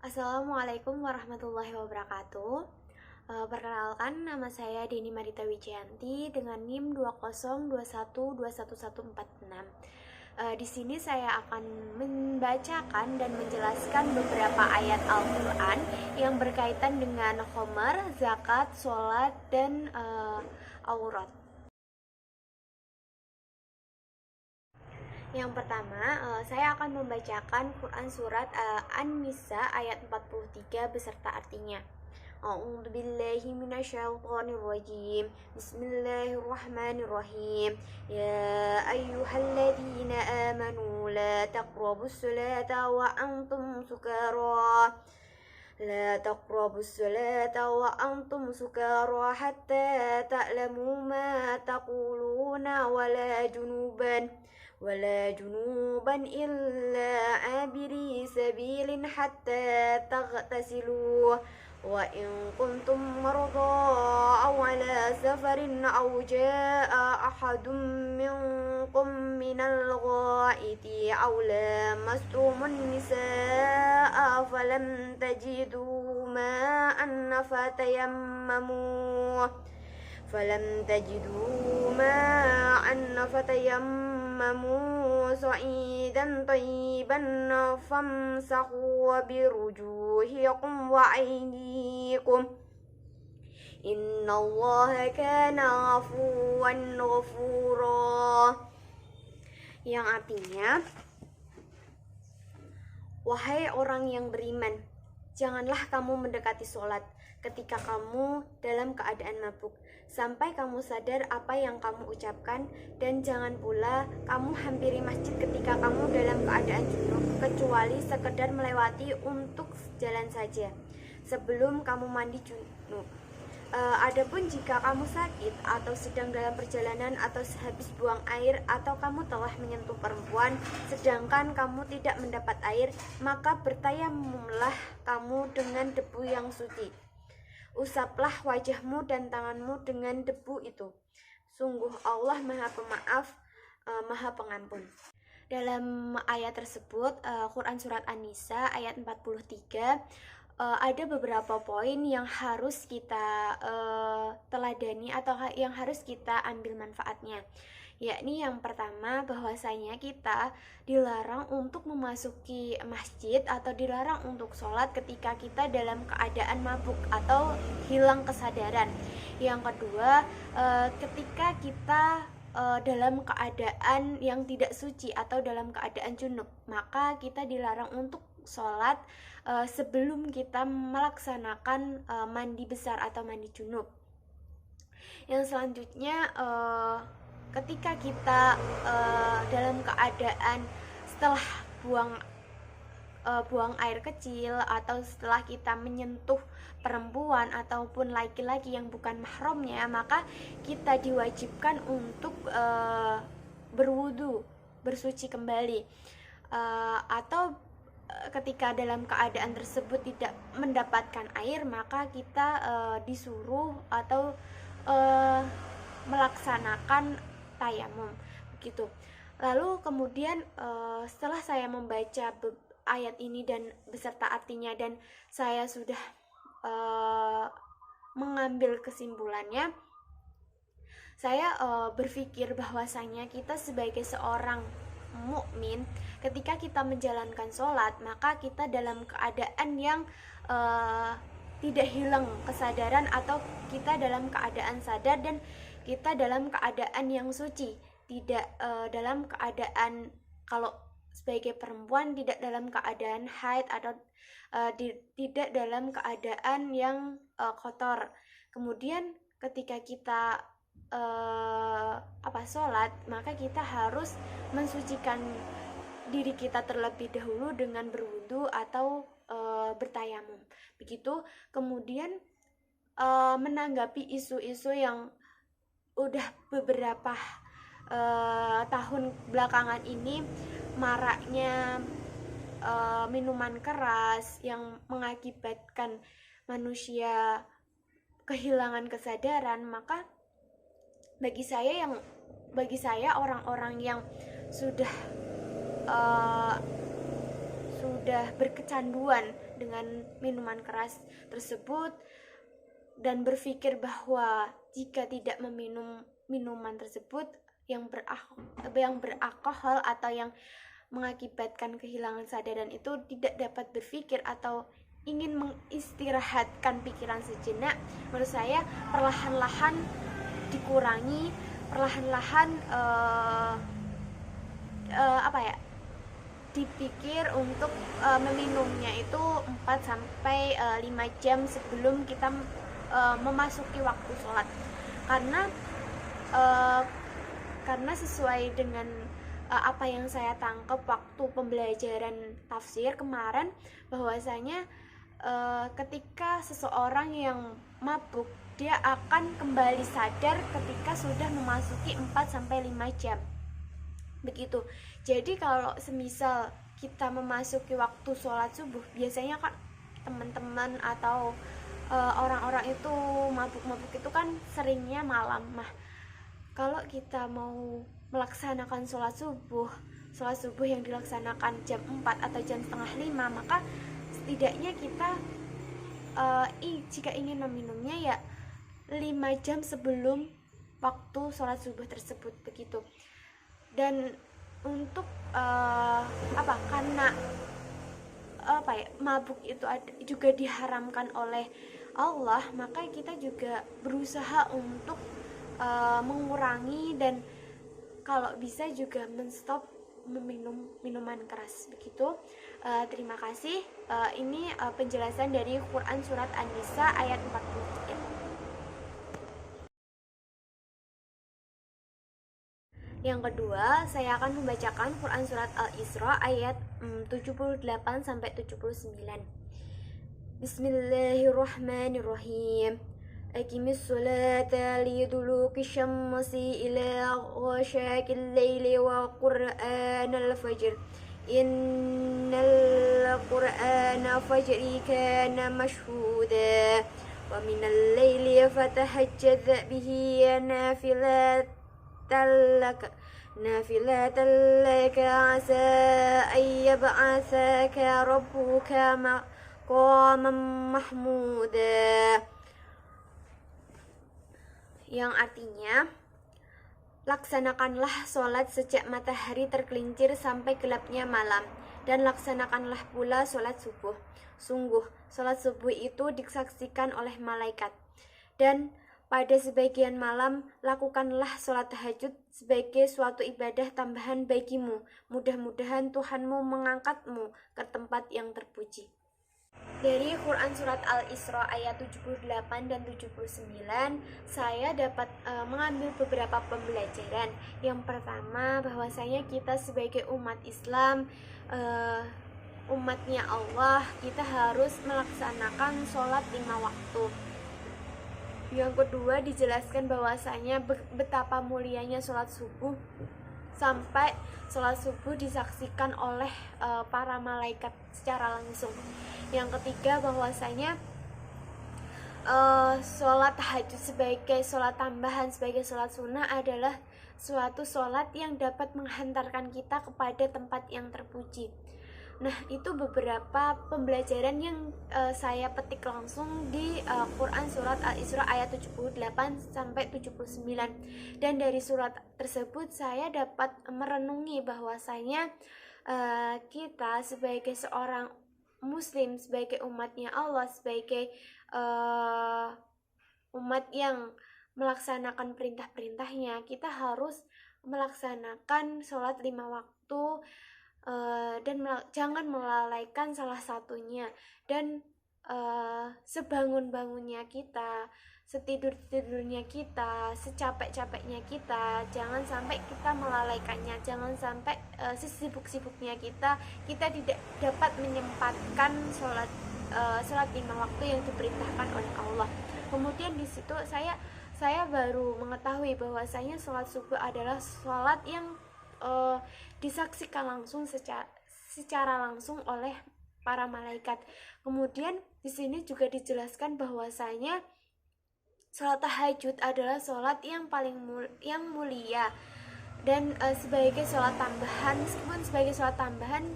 Assalamualaikum warahmatullahi wabarakatuh. Perkenalkan, nama saya Deni Marita Wijayanti dengan NIM 20212121146. Di sini saya akan membacakan dan menjelaskan beberapa ayat Al-Quran yang berkaitan dengan khomer, zakat, sholat, dan aurat. Yang pertama, saya akan membacakan Quran surat An-Nisa ayat 43 beserta artinya. A'udzu billahi minasyaitonir rajim. Bismillahirrahmanirrahim. Ya ayyuhalladzina amanu la taqrabus salata wa antum sukara. لا تقربوا الصلاة وأنتم سكارى حتى تعلموا ما تقولون ولا جنوبا إلا عابري سبيل حتى تغتسلوا وإن كنتم مرضى أو على سفر أو جاء أحد منكم من الغائط أو لامستم النساء فلم تجدوا ماء صعيدا طيبا فامسحوا برجوهكم وأيديكم إن الله كان عفوا غفورا. Yang artinya, wahai orang yang beriman, janganlah kamu mendekati sholat ketika kamu dalam keadaan mabuk, sampai kamu sadar apa yang kamu ucapkan, dan jangan pula kamu hampiri masjid ketika kamu dalam keadaan junub, kecuali sekedar melewati untuk jalan saja, sebelum kamu mandi junub. Adapun jika kamu sakit atau sedang dalam perjalanan atau sehabis buang air atau kamu telah menyentuh perempuan sedangkan kamu tidak mendapat air, maka bertayamumlah kamu dengan debu yang suci. Usaplah wajahmu dan tanganmu dengan debu itu. Sungguh Allah Maha Pemaaf, Maha Pengampun. Dalam ayat tersebut, Quran Surat An-Nisa ayat 43, ada beberapa poin yang harus kita teladani atau yang harus kita ambil manfaatnya. Yakni yang pertama, bahwasanya kita dilarang untuk memasuki masjid atau dilarang untuk sholat ketika kita dalam keadaan mabuk atau hilang kesadaran. Yang kedua, ketika kita dalam keadaan yang tidak suci atau dalam keadaan junub, maka kita dilarang untuk sholat sebelum kita melaksanakan mandi besar atau mandi junub. Yang selanjutnya, ketika kita dalam keadaan setelah buang air kecil atau setelah kita menyentuh perempuan ataupun laki-laki yang bukan mahramnya, maka kita diwajibkan untuk berwudu, bersuci kembali, atau ketika dalam keadaan tersebut tidak mendapatkan air, maka kita disuruh atau melaksanakan tayamum begitu. Lalu kemudian setelah saya membaca ayat ini dan beserta artinya, dan saya sudah mengambil kesimpulannya, saya berpikir bahwasanya kita sebagai seorang mukmin, ketika kita menjalankan sholat, maka kita dalam keadaan yang tidak hilang kesadaran, atau kita dalam keadaan sadar dan kita dalam keadaan yang suci, tidak dalam keadaan, kalau sebagai perempuan tidak dalam keadaan haid atau tidak dalam keadaan yang kotor. Kemudian ketika kita sholat, maka kita harus mensucikan diri kita terlebih dahulu dengan berwudu atau bertayamum begitu. Kemudian menanggapi isu-isu yang udah beberapa tahun belakangan ini maraknya minuman keras yang mengakibatkan manusia kehilangan kesadaran, maka bagi saya orang-orang yang sudah sudah berkecanduan dengan minuman keras tersebut dan berpikir bahwa jika tidak meminum minuman tersebut yang beralkohol atau yang mengakibatkan kehilangan sadaran itu tidak dapat berpikir atau ingin mengistirahatkan pikiran sejenak, menurut saya perlahan-lahan dikurangi, perlahan-lahan dipikir untuk meminumnya itu 4 sampai 5 jam sebelum kita memasuki waktu sholat, karena sesuai dengan apa yang saya tangkap waktu pembelajaran tafsir kemarin, bahwasanya ketika seseorang yang mabuk dia akan kembali sadar ketika sudah memasuki 4 sampai 5 jam. Begitu. Jadi kalau semisal kita memasuki waktu sholat subuh, biasanya kan teman-teman atau orang-orang itu mabuk-mabuk itu kan seringnya malam. Nah, kalau kita mau melaksanakan sholat subuh yang dilaksanakan jam 4 atau jam setengah 5, maka setidaknya kita jika ingin meminumnya ya 5 jam sebelum waktu sholat subuh tersebut, begitu. Dan untuk karena mabuk itu juga diharamkan oleh Allah, maka kita juga berusaha untuk mengurangi dan kalau bisa juga menstop meminum minuman keras, begitu. Terima kasih. Ini penjelasan dari Quran surat An-Nisa ayat 43. Yang kedua, saya akan membacakan Quran surat Al-Isra ayat 78 sampai 79. Bismillahirrahmanirrahim. Aqimis sholata liduluki syamsi ila ghashakil laili wa qur'anal fajr. Innal qur'ana fajri kana mashhuda. Wa minal laili fatahajjad bihi nafilatan laka asa ay yab'athaka rabbuka maqaman mahmuda, yang artinya laksanakanlah sholat sejak matahari tergelincir sampai gelapnya malam, dan laksanakanlah pula sholat subuh. Sungguh, sholat subuh itu disaksikan oleh malaikat. Dan pada sebagian malam, lakukanlah sholat tahajud sebagai suatu ibadah tambahan bagimu. Mudah-mudahan Tuhanmu mengangkatmu ke tempat yang terpuji. Dari Quran surat Al-Isra ayat 78 dan 79, saya dapat mengambil beberapa pembelajaran. Yang pertama, bahwasanya kita sebagai umat Islam, umatnya Allah, kita harus melaksanakan sholat 5 waktu. Yang kedua, dijelaskan bahwasanya betapa mulianya sholat subuh, sampai sholat subuh disaksikan oleh para malaikat secara langsung. Yang ketiga, bahwasanya sholat tahajud sebagai sholat tambahan, sebagai sholat sunnah adalah suatu sholat yang dapat menghantarkan kita kepada tempat yang terpuji. Nah, itu beberapa pembelajaran yang saya petik langsung di Quran surat Al-Isra ayat 78 sampai 79. Dan dari surat tersebut saya dapat merenungi bahwasanya kita sebagai seorang muslim, sebagai umatnya Allah, sebagai umat yang melaksanakan perintah-perintahnya, kita harus melaksanakan sholat 5 waktu, dan jangan melalaikan salah satunya. Dan sebangun-bangunnya kita, setidur-tidurnya kita, secapek-capeknya kita, jangan sampai kita melalaikannya. Jangan sampai sesibuk-sibuknya kita tidak dapat menyempatkan sholat 5 waktu yang diperintahkan oleh Allah. Kemudian di situ saya baru mengetahui bahwasanya sholat subuh adalah sholat yang disaksikan langsung secara langsung oleh para malaikat. Kemudian di sini juga dijelaskan bahwasanya sholat tahajud adalah sholat yang paling mulia, dan sebagai sholat tambahan, meskipun sebagai sholat tambahan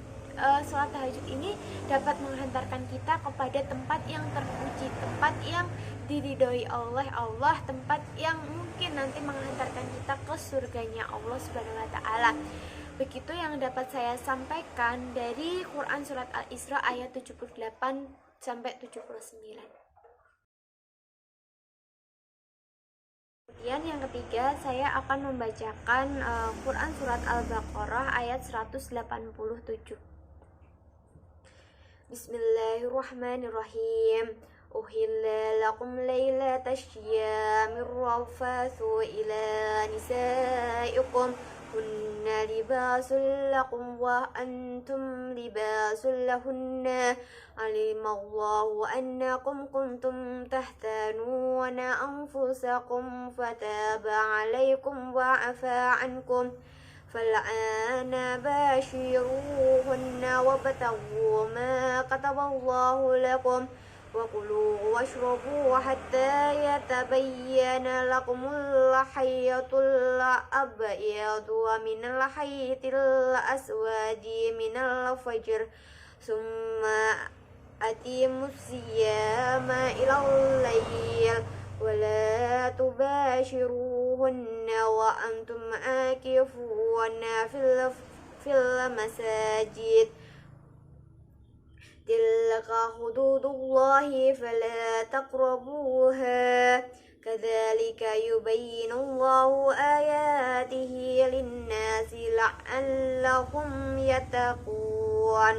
sholat tahajud ini dapat menghantarkan kita kepada tempat yang terpuji, tempat yang diridhoi oleh Allah, tempat yang mungkin nanti menghantarkan kita ke surganya Allah Subhanahu wa taala. Begitu yang dapat saya sampaikan dari Quran surat Al-Isra ayat 78 sampai 79. Kemudian yang ketiga, saya akan membacakan Quran surat Al-Baqarah ayat 187. Bismillahirrahmanirrahim. Uhilla lakum laylatash syiyamir rafathu ila nisaikum hunna libasul lakum wa antum libasul lahunna alimallahu annakum kuntum tahtanuna anfusakum fataba alaikum wa afa ankum فالآن باشروهن وابتغوا ما كتب الله لكم وكلوا واشربوا حتى يتبين لكم الخيط الأبيض من الخيط الأسود من الفجر ثم أتموا الصيام إلى الليل ولا تباشروهن وأنتم عاكفون في المساجد تلك حدود الله فلا تقربوها كذلك يبين الله آياته للناس لعلهم يتقون,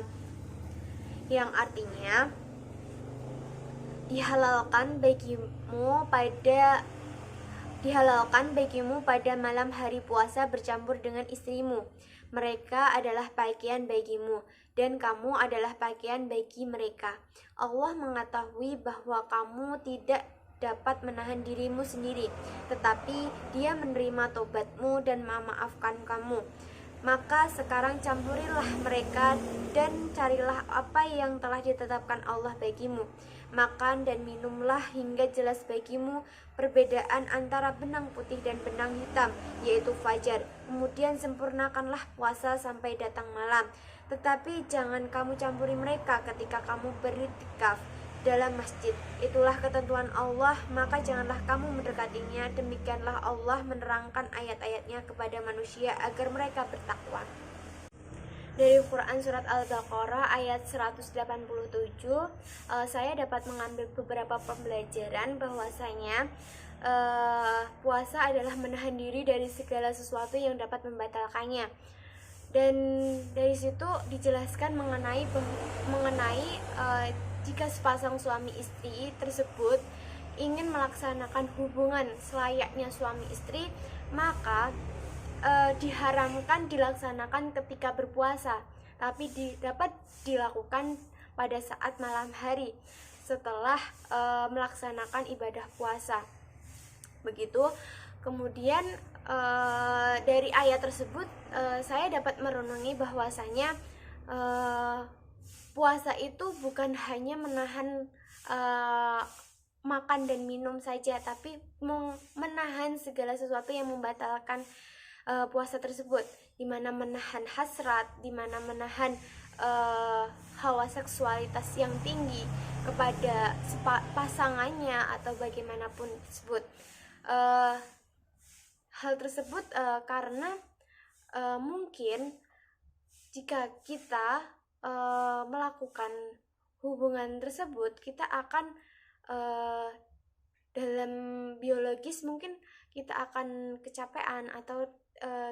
yang artinya dihalalkan bagimu pada malam hari puasa bercampur dengan istrimu. Mereka adalah pakaian bagimu dan kamu adalah pakaian bagi mereka. Allah mengetahui bahwa kamu tidak dapat menahan dirimu sendiri, tetapi Dia menerima tobatmu dan memaafkan kamu. Maka sekarang campurilah mereka dan carilah apa yang telah ditetapkan Allah bagimu. Makan dan minumlah hingga jelas bagimu perbedaan antara benang putih dan benang hitam, yaitu fajar. Kemudian sempurnakanlah puasa sampai datang malam. Tetapi jangan kamu campuri mereka ketika kamu beriktikaf dalam masjid. Itulah ketentuan Allah, maka janganlah kamu mendekatinya. Demikianlah Allah menerangkan ayat-ayatnya kepada manusia agar mereka bertakwa. Dari Quran surat Al-Baqarah ayat 187, saya dapat mengambil beberapa pembelajaran bahwasanya puasa adalah menahan diri dari segala sesuatu yang dapat membatalkannya. Dan dari situ dijelaskan mengenai jika sepasang suami istri tersebut ingin melaksanakan hubungan selayaknya suami istri, maka diharamkan dilaksanakan ketika berpuasa, tapi dapat dilakukan pada saat malam hari setelah melaksanakan ibadah puasa. Begitu. Kemudian dari ayat tersebut saya dapat merenungi bahwasanya puasa itu bukan hanya menahan makan dan minum saja, tapi menahan segala sesuatu yang membatalkan puasa tersebut, dimana menahan hasrat, dimana menahan hawa seksualitas yang tinggi kepada pasangannya atau bagaimanapun tersebut. Hal tersebut karena mungkin jika kita melakukan hubungan tersebut, kita akan dalam biologis mungkin kita akan kecapean atau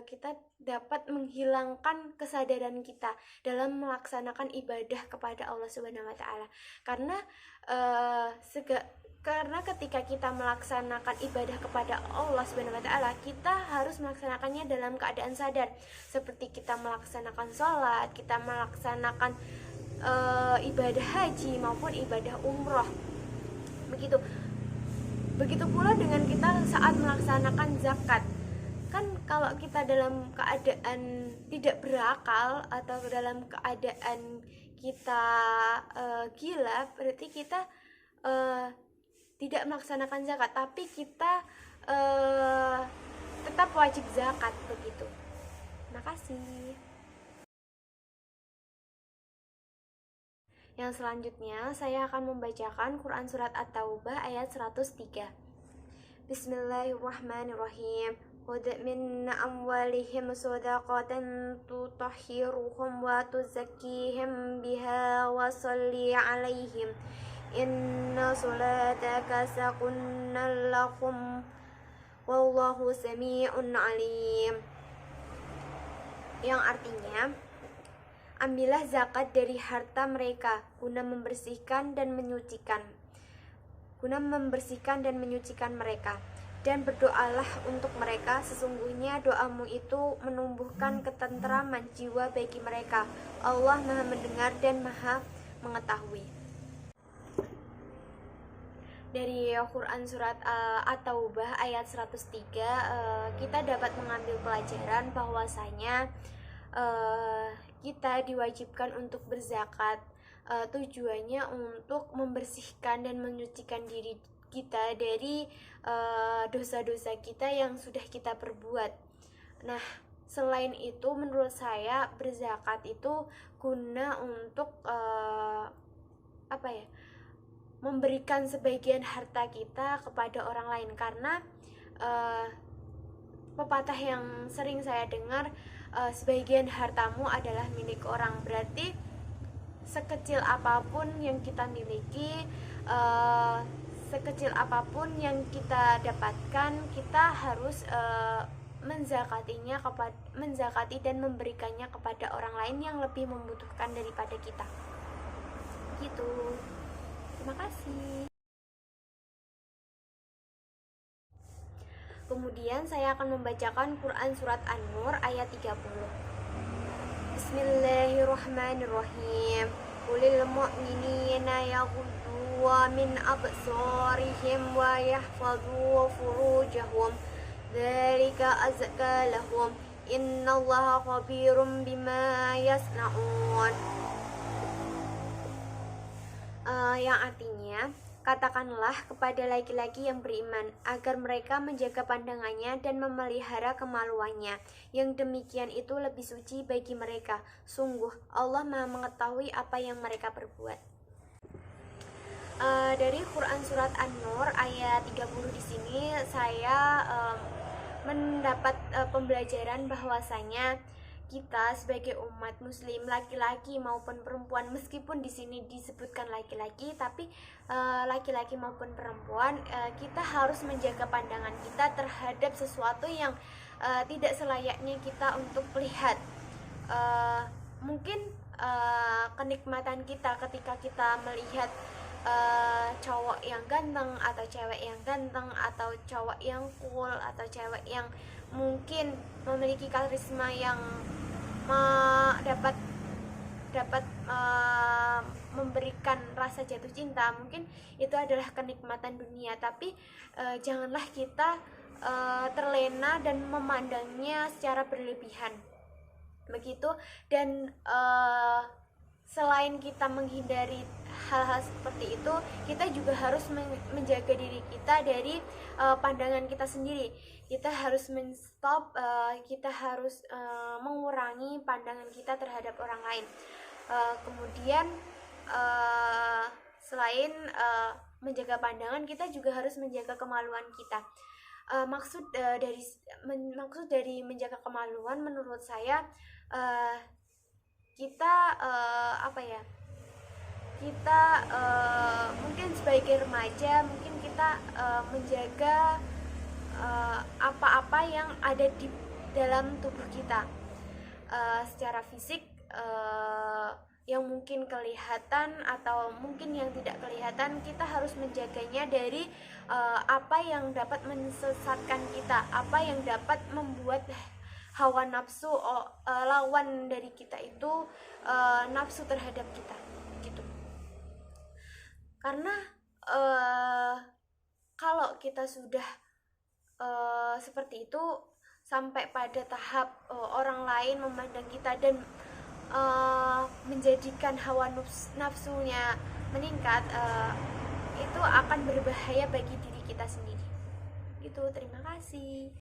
kita dapat menghilangkan kesadaran kita dalam melaksanakan ibadah kepada Allah Subhanahu wa taala. Karena ketika kita melaksanakan ibadah kepada Allah Subhanahu wa taala, kita harus melaksanakannya dalam keadaan sadar. Seperti kita melaksanakan sholat, kita melaksanakan ibadah haji maupun ibadah umroh. Begitu pula dengan kita saat melaksanakan zakat. Kan kalau kita dalam keadaan tidak berakal atau dalam keadaan kita gila, berarti kita tidak melaksanakan zakat, tapi kita tetap wajib zakat begitu. Terima kasih. Yang selanjutnya saya akan membacakan Quran Surat At-Taubah ayat 103. Bismillahirrahmanirrahim. Khudh min amwalihim shadaqatan tutahhiruhum wa tuzakkihim biha wa shalli 'alaihim inna salataka sakunna lahum wallahu sami'un 'alim. Yang artinya, ambillah zakat dari harta mereka guna membersihkan dan menyucikan mereka, dan berdoalah untuk mereka, sesungguhnya doamu itu menumbuhkan ketentraman jiwa bagi mereka. Allah Maha mendengar dan Maha mengetahui. Dari Quran Surat At-Taubah ayat 103, kita dapat mengambil pelajaran bahwasanya kita diwajibkan untuk berzakat. Tujuannya untuk membersihkan dan menyucikan diri kita dari dosa-dosa kita yang sudah kita perbuat. Nah, selain itu menurut saya berzakat itu guna untuk memberikan sebagian harta kita kepada orang lain, karena pepatah yang sering saya dengar, sebagian hartamu adalah milik orang. Berarti sekecil apapun yang kita miliki, sekecil apapun yang kita dapatkan, kita harus menzakati dan memberikannya kepada orang lain yang lebih membutuhkan daripada kita. Gitu. Terima kasih. Kemudian saya akan membacakan Quran Surat An-Nur ayat 30. Bismillahirrahmanirrahim. Qulil mu'minina yaghuddu min absarihim wa yahfadhu furujahum dzalika azka lahum innallaha khabirum bima yasnaun. Yang artinya, katakanlah kepada laki-laki yang beriman agar mereka menjaga pandangannya dan memelihara kemaluannya. Yang demikian itu lebih suci bagi mereka. Sungguh Allah Maha mengetahui apa yang mereka perbuat. Dari Quran Surat An-Nur ayat 30 di sini saya mendapat pembelajaran bahwasanya kita sebagai umat muslim, laki-laki maupun perempuan, meskipun di sini disebutkan laki-laki, tapi laki-laki maupun perempuan, kita harus menjaga pandangan kita terhadap sesuatu yang tidak selayaknya kita untuk lihat. Mungkin kenikmatan kita ketika kita melihat cowok yang ganteng atau cewek yang ganteng, atau cowok yang cool, atau cewek yang mungkin memiliki karisma yang dapat memberikan rasa jatuh cinta, mungkin itu adalah kenikmatan dunia. Tapi janganlah kita terlena dan memandangnya secara berlebihan begitu. Dan selain kita menghindari hal-hal seperti itu, kita juga harus menjaga diri kita dari pandangan kita sendiri. Kita harus menstop, kita harus mengurangi pandangan kita terhadap orang lain. Kemudian selain menjaga pandangan, kita juga harus menjaga kemaluan kita. Maksud dari menjaga kemaluan menurut saya, kita mungkin sebagai remaja, mungkin kita menjaga apa-apa yang ada di dalam tubuh kita, secara fisik, yang mungkin kelihatan atau mungkin yang tidak kelihatan. Kita harus menjaganya dari apa yang dapat menyesatkan kita, apa yang dapat membuat hawa nafsu, lawan dari kita itu nafsu terhadap kita gitu. Karena kalau kita sudah seperti itu, sampai pada tahap orang lain memandang kita dan menjadikan hawa nafsunya meningkat, itu akan berbahaya bagi diri kita sendiri gitu. Terima kasih.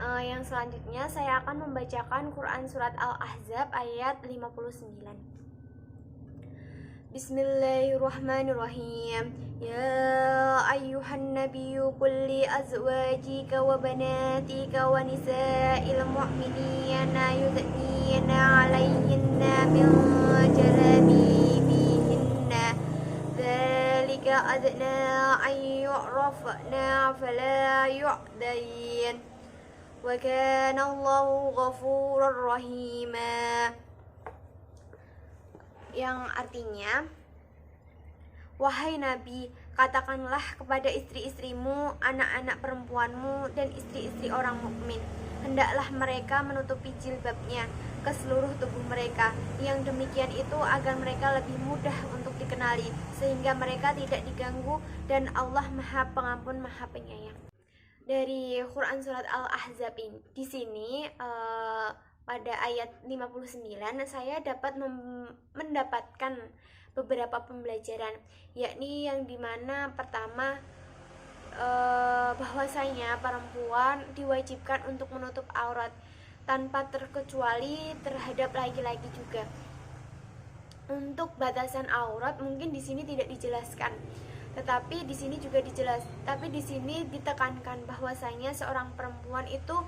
Yang selanjutnya saya akan membacakan Quran surat Al-Ahzab ayat 59. Bismillahirrahmanirrahim. Ya ayyuhan nabiyyu qul li azwajika wa banatika wa nisa'il mu'minina yudnina 'alayhinna min jalabibihinna dzalika adna an yu'rafna fala yu'dayin wa kana Allahu ghafurur rahima. Yang artinya, wahai Nabi, katakanlah kepada istri-istrimu, anak-anak perempuanmu, dan istri-istri orang mukmin, hendaklah mereka menutupi jilbabnya ke seluruh tubuh mereka. Yang demikian itu agar mereka lebih mudah untuk dikenali, sehingga mereka tidak diganggu, dan Allah Maha Pengampun, Maha Penyayang. Dari Quran surat Al-Ahzab ini, di sini pada ayat 59 saya dapat mendapatkan beberapa pembelajaran, yakni yang dimana pertama, bahwasanya perempuan diwajibkan untuk menutup aurat tanpa terkecuali terhadap laki-laki juga. Untuk batasan aurat mungkin di sini tidak dijelaskan, tetapi di sini juga tapi di sini ditekankan bahwasanya seorang perempuan itu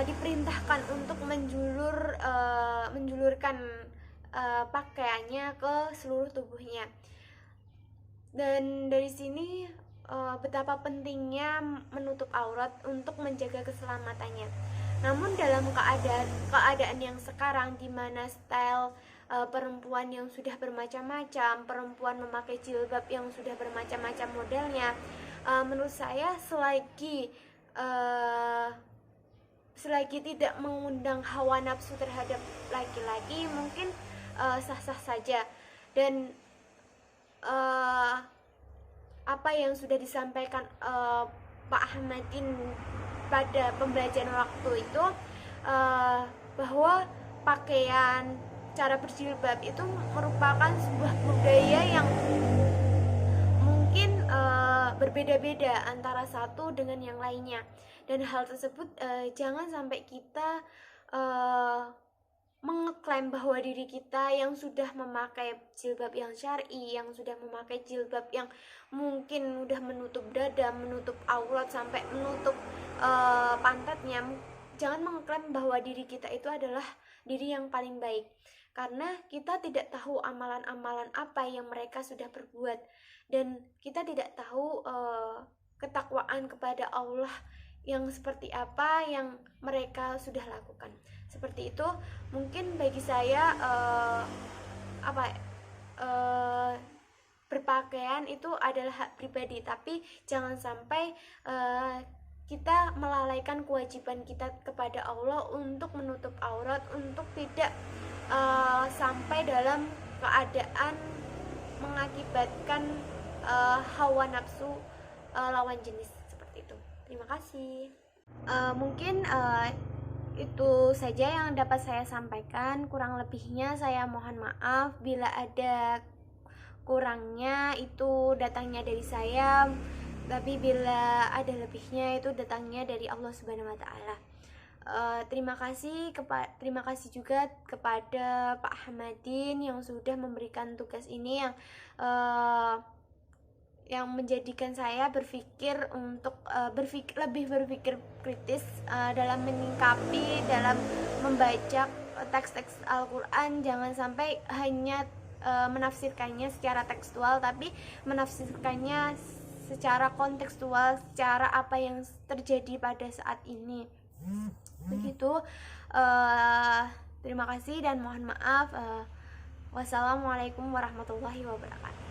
diperintahkan untuk menjulurkan pakaiannya ke seluruh tubuhnya. Dan dari sini betapa pentingnya menutup aurat untuk menjaga keselamatannya. Namun dalam keadaan yang sekarang, di mana style perempuan yang sudah bermacam-macam, perempuan memakai jilbab yang sudah bermacam-macam modelnya, menurut saya selagi tidak mengundang hawa nafsu terhadap laki-laki, mungkin sah-sah saja. Dan apa yang sudah disampaikan Pak Ahmadin pada pembelajaran waktu itu, bahwa pakaian, cara berjilbab itu merupakan sebuah budaya yang mungkin berbeda-beda antara satu dengan yang lainnya, dan hal tersebut jangan sampai kita mengeklaim bahwa diri kita yang sudah memakai jilbab yang syar'i, yang sudah memakai jilbab yang mungkin udah menutup dada, menutup aurat sampai menutup pantatnya, jangan mengklaim bahwa diri kita itu adalah diri yang paling baik, karena kita tidak tahu amalan-amalan apa yang mereka sudah berbuat, dan kita tidak tahu ketakwaan kepada Allah yang seperti apa yang mereka sudah lakukan. Seperti itu. Mungkin bagi saya berpakaian itu adalah hak pribadi, tapi jangan sampai kita melalaikan kewajiban kita kepada Allah untuk menutup aurat, untuk tidak sampai dalam keadaan mengakibatkan hawa nafsu lawan jenis, seperti itu. Terima kasih. Mungkin itu saja yang dapat saya sampaikan. Kurang lebihnya saya mohon maaf. Bila ada kurangnya itu datangnya dari saya, tapi bila ada lebihnya itu datangnya dari Allah Subhanahu wa Ta'ala. Terima kasih juga kepada Pak Ahmadin yang sudah memberikan tugas ini, yang menjadikan saya berpikir untuk lebih berpikir kritis dalam menyikapi, dalam membaca teks-teks Al-Quran. Jangan sampai hanya menafsirkannya secara tekstual, tapi menafsirkannya secara kontekstual, secara apa yang terjadi pada saat ini. Begitu. Terima kasih dan mohon maaf. Wassalamualaikum warahmatullahi wabarakatuh.